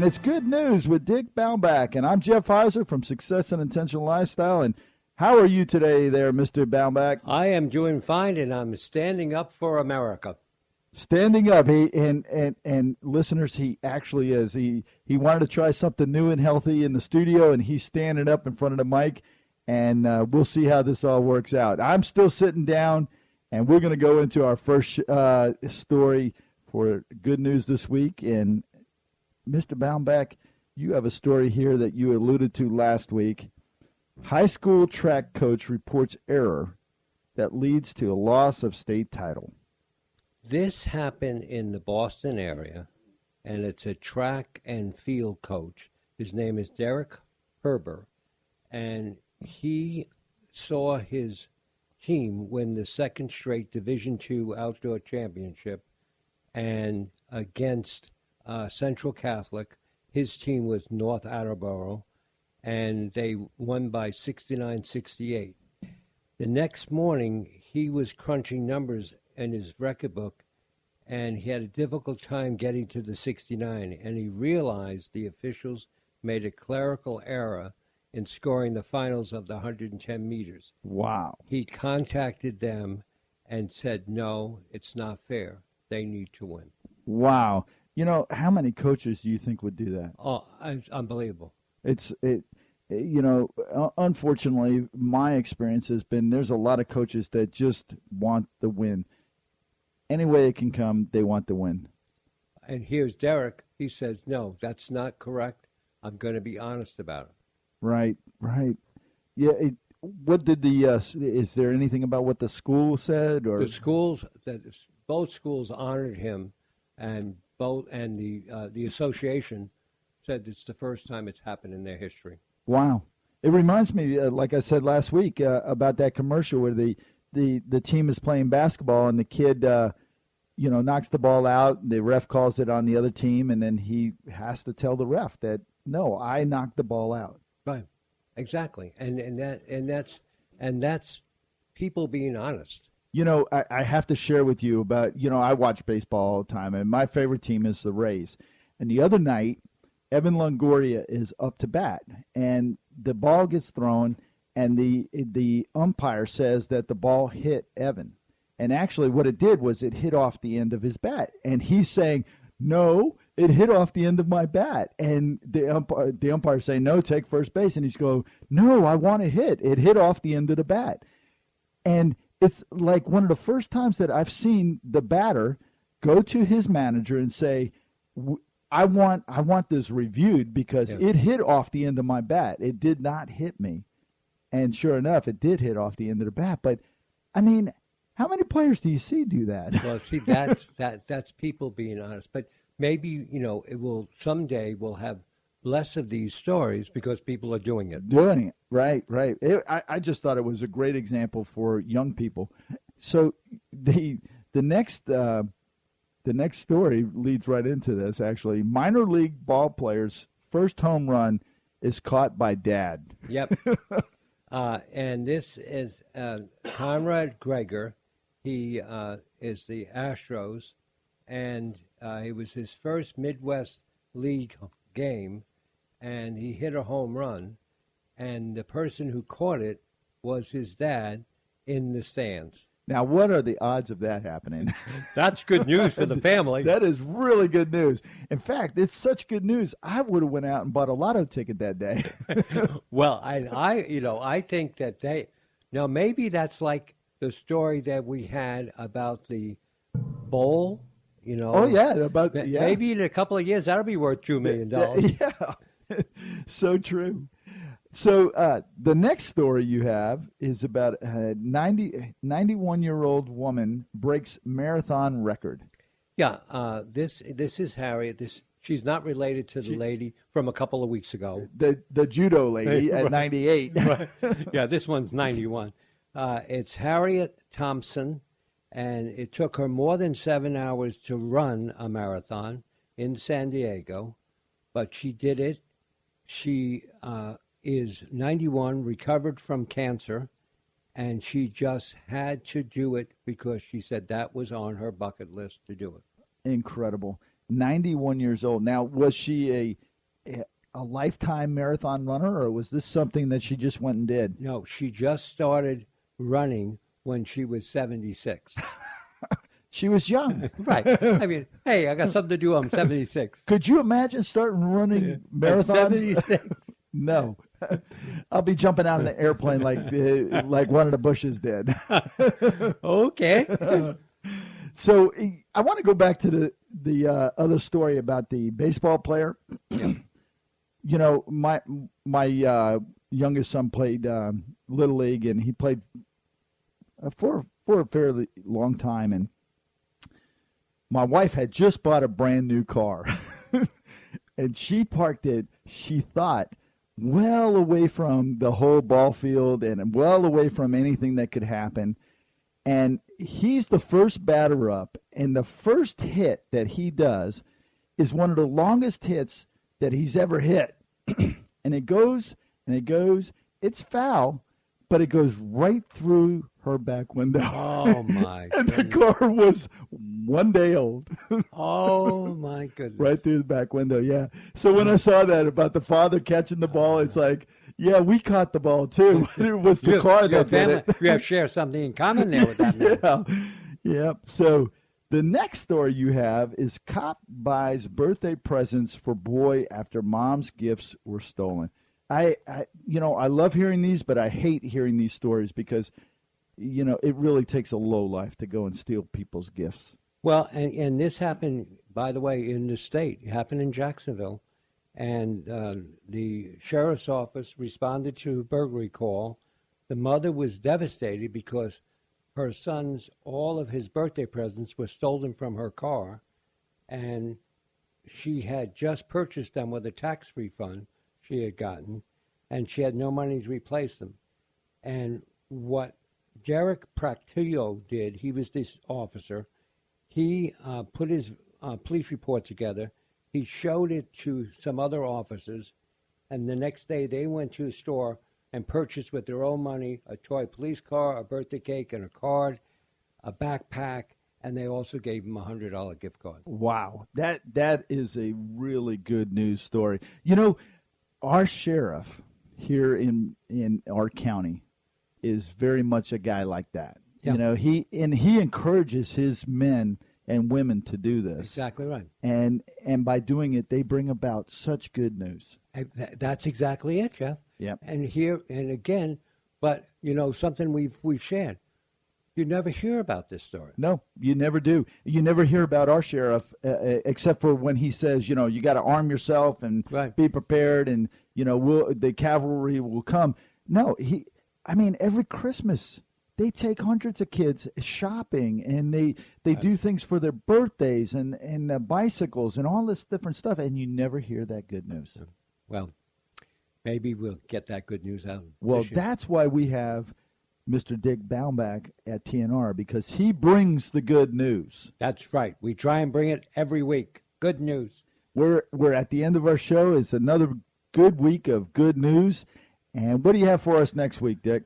it's Good News with Dick Baumbach. And I'm Jeff Heiser from Success and Intentional Lifestyle. And how are you today there, Mr. Baumbach? I am doing fine, and I'm standing up for America. Standing up. And listeners, he actually is. He wanted to try something new and healthy in the studio, and he's standing up in front of the mic. And we'll see how this all works out. I'm still sitting down, and we're going to go into our first story for Good News this week. And Mr. Baumbach, you have a story here that you alluded to last week. High school track coach reports error that leads to a loss of state title. This happened in the Boston area, and it's a track and field coach. His name is Derek Herber, and he saw his team win the second straight Division II outdoor championship, and against Central Catholic. His team was North Attleboro, and they won by 69-68. The next morning, he was crunching numbers in his record book, and he had a difficult time getting to the 69, and he realized the officials made a clerical error in scoring the finals of the 110 meters. Wow. He contacted them and said, no, it's not fair. They need to win. Wow. You know, how many coaches do you think would do that? Oh, it's unbelievable. Unfortunately, my experience has been there's a lot of coaches that just want the win. Any way it can come, they want the win. And here's Derek. He says, no, that's not correct. I'm going to be honest about it. Right. Yeah. What did is there anything about what the school said? Or both schools honored him, and the association said it's the first time it's happened in their history. Wow. It reminds me, like I said last week, about that commercial where the team is playing basketball and the kid, knocks the ball out. The ref calls it on the other team, and then he has to tell the ref that, no, I knocked the ball out. Right. Exactly. And that's people being honest. I have to share with you about, I watch baseball all the time, and my favorite team is the Rays. And the other night, Evan Longoria is up to bat, and the ball gets thrown, and the umpire says that the ball hit Evan. And actually what it did was it hit off the end of his bat. And he's saying, no, it hit off the end of my bat. And the umpire saying, no, take first base. And he's going, no, I want to hit. It hit off the end of the bat. And it's like one of the first times that I've seen the batter go to his manager and say, I want this reviewed because it hit off the end of my bat. It did not hit me. And sure enough, it did hit off the end of the bat. But, I mean, how many players do you see do that? Well, see, that's people being honest. But maybe, it will someday we'll have less of these stories because people are doing it. Right. I just thought it was a great example for young people. So the next story leads right into this, actually. Minor league ball player's first home run is caught by dad. Yep. And this is Conrad Gregor. He is the Astros, and it was his first Midwest League game, and he hit a home run, and the person who caught it was his dad in the stands. Now, what are the odds of that happening? That's good news for the family. That is really good news. In fact, it's such good news, I would have went out and bought a lotto ticket that day. Well, I think that maybe that's like the story that we had about the bowl, Oh, yeah. Maybe in a couple of years, that'll be worth $2 million. Yeah, so true. So the next story you have is about a 91-year-old woman breaks marathon record. Yeah, this is Harriet. She's not related to the lady from a couple of weeks ago. The judo lady at 98. Right. Yeah, this one's 91. It's Harriet Thompson, and it took her more than 7 hours to run a marathon in San Diego, but she did it. She is 91, recovered from cancer, and she just had to do it because she said that was on her bucket list to do it. Incredible. 91 years old. Now, was she a lifetime marathon runner, or was this something that she just went and did? No, she just started running when she was 76. She was young. Right. I mean, hey, I got something to do. I'm 76. Could you imagine starting running At marathons? 76. No. I'll be jumping out of the airplane like one of the Bushes did. Okay. So I want to go back to the other story about the baseball player. Yeah. You know, my youngest son played Little League, and he played for a fairly long time. And my wife had just bought a brand new car, and she parked it, she thought, well away from the whole ball field and well away from anything that could happen. And he's the first batter up, and the first hit that he does is one of the longest hits that he's ever hit. And it goes, and it goes. It's foul, but it goes right through her back window. Oh, my And goodness. the car was 1 day old. Oh, my goodness. Right through the back window, yeah. So when I saw that about the father catching the ball, it's like, yeah, we caught the ball too. It was the car that did it. You have share something in common there with that man. Yeah. Yep. So the next story you have is cop buys birthday presents for boy after mom's gifts were stolen. I love hearing these, but I hate hearing these stories because, it really takes a low life to go and steal people's gifts. Well, and this happened, by the way, in the state. It happened in Jacksonville. And the sheriff's office responded to a burglary call. The mother was devastated because her son's, all of his birthday presents were stolen from her car, and she had just purchased them with a tax refund she had gotten, and she had no money to replace them. And what Derek Practillo did, he was this officer, he put his police report together. He showed it to some other officers, and the next day they went to a store and purchased with their own money a toy police car, a birthday cake, and a card, a backpack, and they also gave him a $100 gift card. Wow, that is a really good news story. Our sheriff here in our county is very much a guy like that. Yeah. He encourages his men and women to do this. Exactly right. And by doing it, they bring about such good news. That's exactly it, Jeff. Yep. And here and again, but something we've shared. You never hear about this story. No, you never do. You never hear about our sheriff except for when he says, you got to arm yourself and be prepared, and the cavalry will come. No, every Christmas they take hundreds of kids shopping, and they do things for their birthdays and bicycles and all this different stuff, and you never hear that good news. Well, maybe we'll get that good news out. Well, that's why we have Mr. Dick Baumbach at TNR, because he brings the good news. That's right. We try and bring it every week. Good news. We're at the end of our show. It's another good week of good news. And what do you have for us next week, Dick?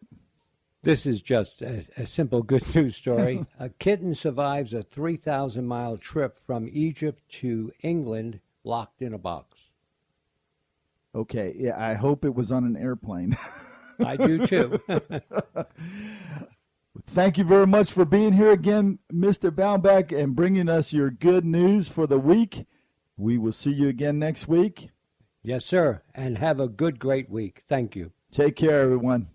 This is just a simple good news story. A kitten survives a 3,000-mile trip from Egypt to England locked in a box. Okay, yeah, I hope it was on an airplane. I do too. Thank you very much for being here again, Mr. Baumbach, and bringing us your good news for the week. We will see you again next week. Yes, sir. And have a great week. Thank you. Take care, everyone.